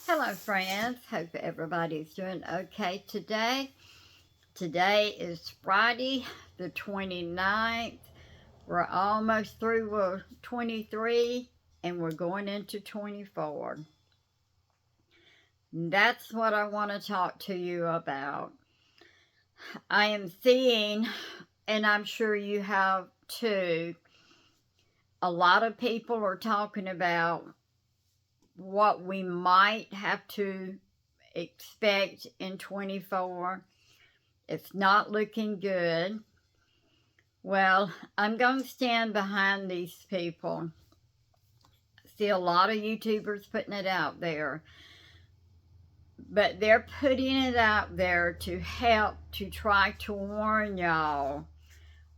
Hello friends, hope everybody's doing okay today. Today is Friday the 29th. We're almost through with 23 and we're going into 24. That's what I want to talk to you about. I am seeing, and I'm sure you have too, a lot of people are talking about what we might have to expect in 24. It's not looking good. Well, I'm going to stand behind these people. See a lot of YouTubers putting it out there, but they're putting it out there to help to try to warn y'all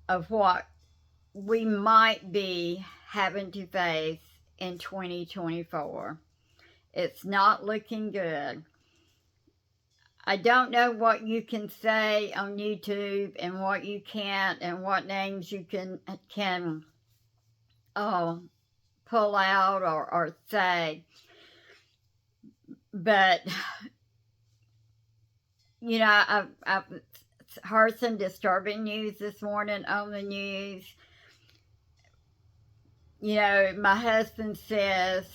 of what we might be having to face in 2024. It's not looking good. I don't know what you can say on YouTube and what you can't, and what names you can pull out or say. But you know, I've heard some disturbing news this morning on the news. You know, my husband says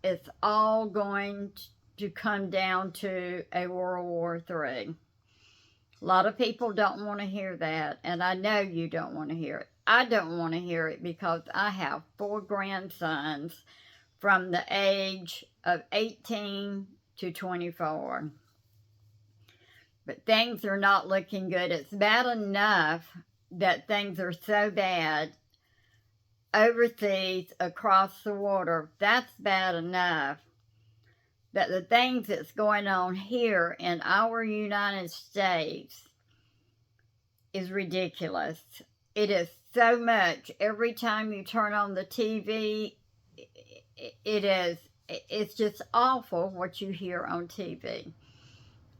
it's all going to come down to a World War III. A lot of people don't want to hear that, and I know you don't want to hear it. I don't want to hear it because I have 4 grandsons from the age of 18 to 24. But things are not looking good. It's bad enough that things are so bad overseas across the water. That's bad enough. That the things that's going on here in our United States is ridiculous. It is so much. Every time you turn on the TV, it's just awful what you hear on TV.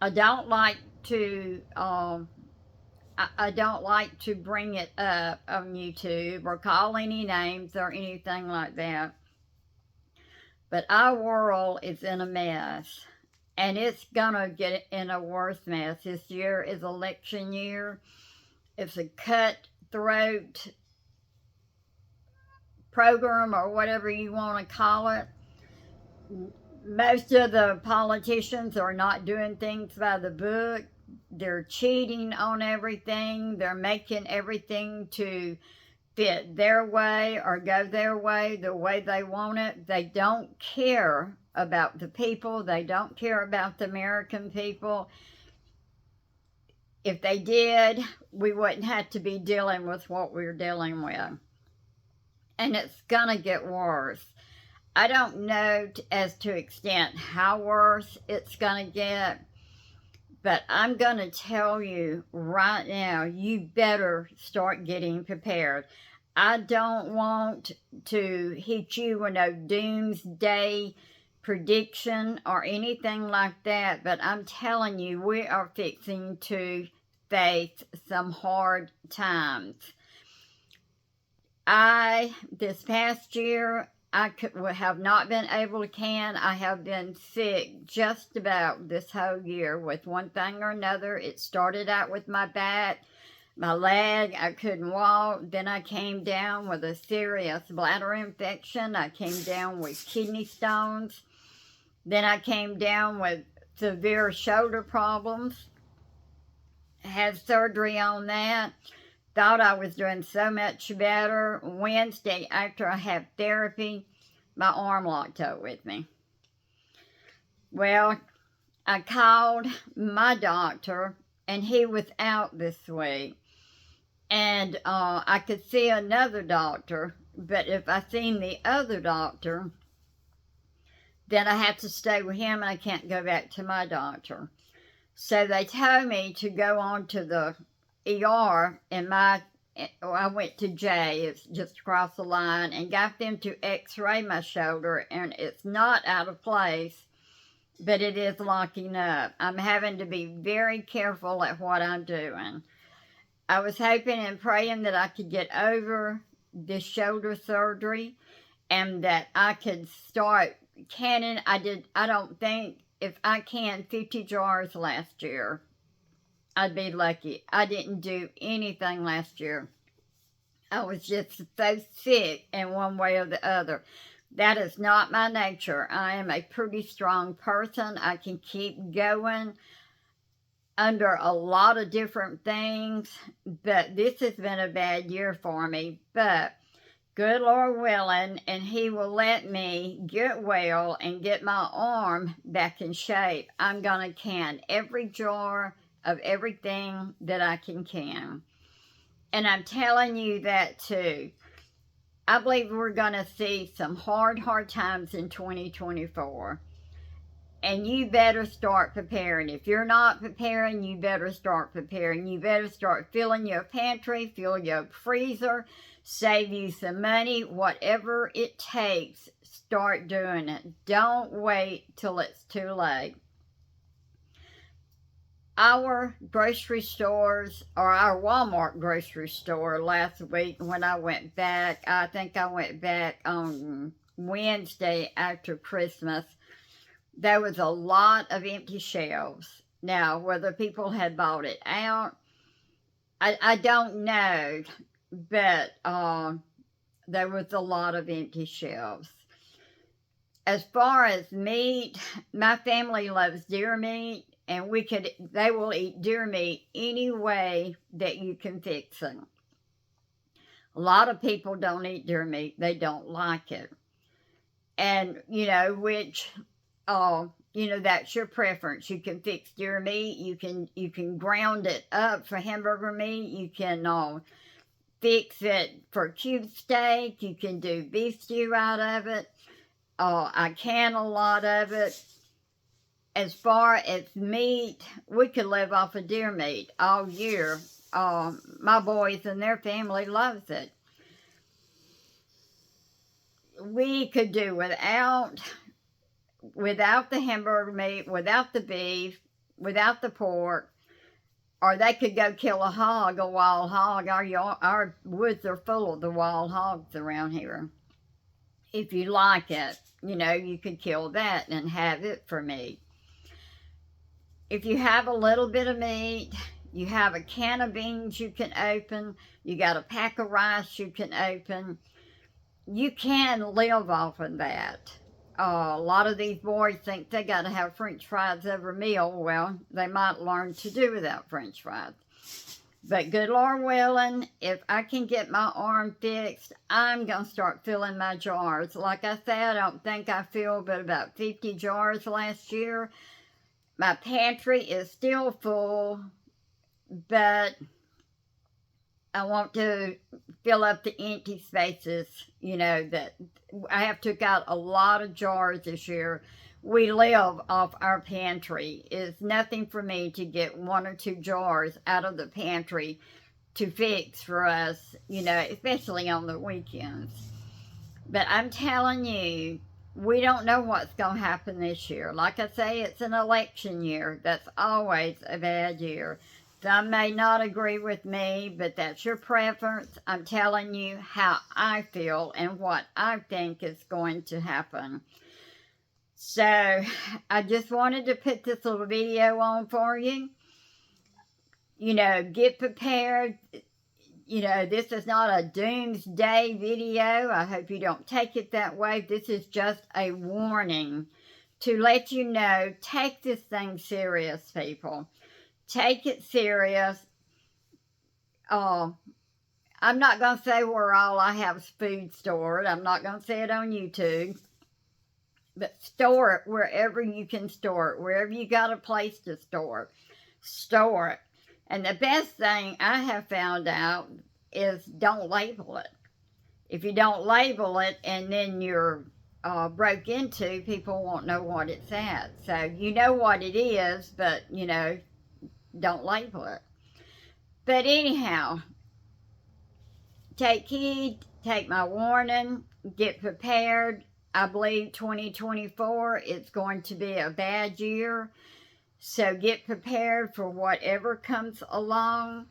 I don't like to I don't like to bring it up on YouTube or call any names or anything like that. But our world is in a mess, and it's gonna get in a worse mess. This year is election year. It's a cutthroat program, or whatever you want to call it. Most of the politicians are not doing things by the book. They're cheating on everything. They're making everything to fit their way or go their way, the way they want it. They don't care about the people. They don't care about the American people. If they did, we wouldn't have to be dealing with what we're dealing with. And it's going to get worse. I don't know as to extent how worse it's going to get, but I'm going to tell you right now, you better start getting prepared. I don't want to hit you with no doomsday prediction or anything like that, but I'm telling you, we are fixing to face some hard times. This past year, I have not been able to can. I have been sick just about this whole year with one thing or another. It started out with my back, my leg. I couldn't walk. Then I came down with a serious bladder infection. I came down with kidney stones. Then I came down with severe shoulder problems. Had surgery on that. Thought I was doing so much better. Wednesday, after I had therapy, my arm locked up with me. Well, I called my doctor, and he was out this week. And I could see another doctor, but if I seen the other doctor, then I have to stay with him, and I can't go back to my doctor. So they told me to go on to the ER, and I went to J, it's just across the line, and got them to x-ray my shoulder, and it's not out of place, but it is locking up. I'm having to be very careful at what I'm doing. I was hoping and praying that I could get over this shoulder surgery and that I could start canning. I don't think if I canned 50 jars last year, I'd be lucky. I didn't do anything last year. I was just so sick in one way or the other. That is not my nature. I am a pretty strong person. I can keep going under a lot of different things, but this has been a bad year for me. But good Lord willing, and He will let me get well and get my arm back in shape. I'm going to can every jar of everything that I can can. And I'm telling you that too. I believe we're going to see some hard times in 2024. And you better start preparing. If you're not preparing, you better start preparing. You better start filling your pantry, fill your freezer, save you some money. Whatever it takes, start doing it. Don't wait till it's too late. Our grocery stores, or our Walmart grocery store last week when I went back, I think I went back on Wednesday after Christmas, there was a lot of empty shelves. Now, whether people had bought it out, I don't know, but there was a lot of empty shelves. As far as meat, my family loves deer meat, and they will eat deer meat any way that you can fix it. A lot of people don't eat deer meat. They don't like it. And, that's your preference. You can fix deer meat. You can ground it up for hamburger meat. You can fix it for cube steak. You can do beef stew out of it. I can a lot of it. As far as meat, we could live off of deer meat all year. My boys and their family loves it. We could do without the hamburger meat, without the beef, without the pork, or they could go kill a wild hog. Our woods are full of the wild hogs around here. If you like it, you could kill that and have it for meat. If you have a little bit of meat, you have a can of beans you can open, you got a pack of rice you can open, you can live off of that. A lot of these boys think they got to have French fries every meal. Well, they might learn to do without French fries. But good Lord willing, if I can get my arm fixed, I'm going to start filling my jars. Like I said, I don't think I filled but about 50 jars last year. My pantry is still full, but I want to fill up the empty spaces, that I have took out a lot of jars this year. We live off our pantry. It's nothing for me to get 1 or 2 jars out of the pantry to fix for us, especially on the weekends. But I'm telling you, we don't know what's going to happen this year. Like I say, it's an election year. That's always a bad year. Some may not agree with me, but that's your preference. I'm telling you how I feel and what I think is going to happen. So, I just wanted to put this little video on for you. Get prepared. This is not a doomsday video. I hope you don't take it that way. This is just a warning to let you know, take this thing serious, people. Take it serious. I'm not going to say where all I have food stored. I'm not going to say it on YouTube. But store it wherever you can store it. Wherever you got a place to store it. Store it. And the best thing I have found out is don't label it. If you don't label it and then you're broke into, people won't know what it's at. So you know what it is, but, don't label it. But anyhow, take heed, take my warning, get prepared. I believe 2024 is going to be a bad year. So get prepared for whatever comes along.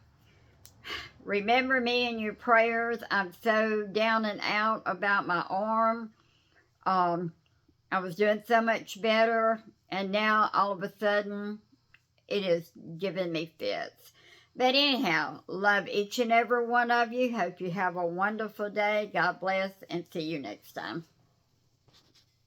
Remember me in your prayers. I'm so down and out about my arm. I was doing so much better, and now all of a sudden it is giving me fits. But anyhow, love each and every one of you. Hope you have a wonderful day. God bless, and see you next time.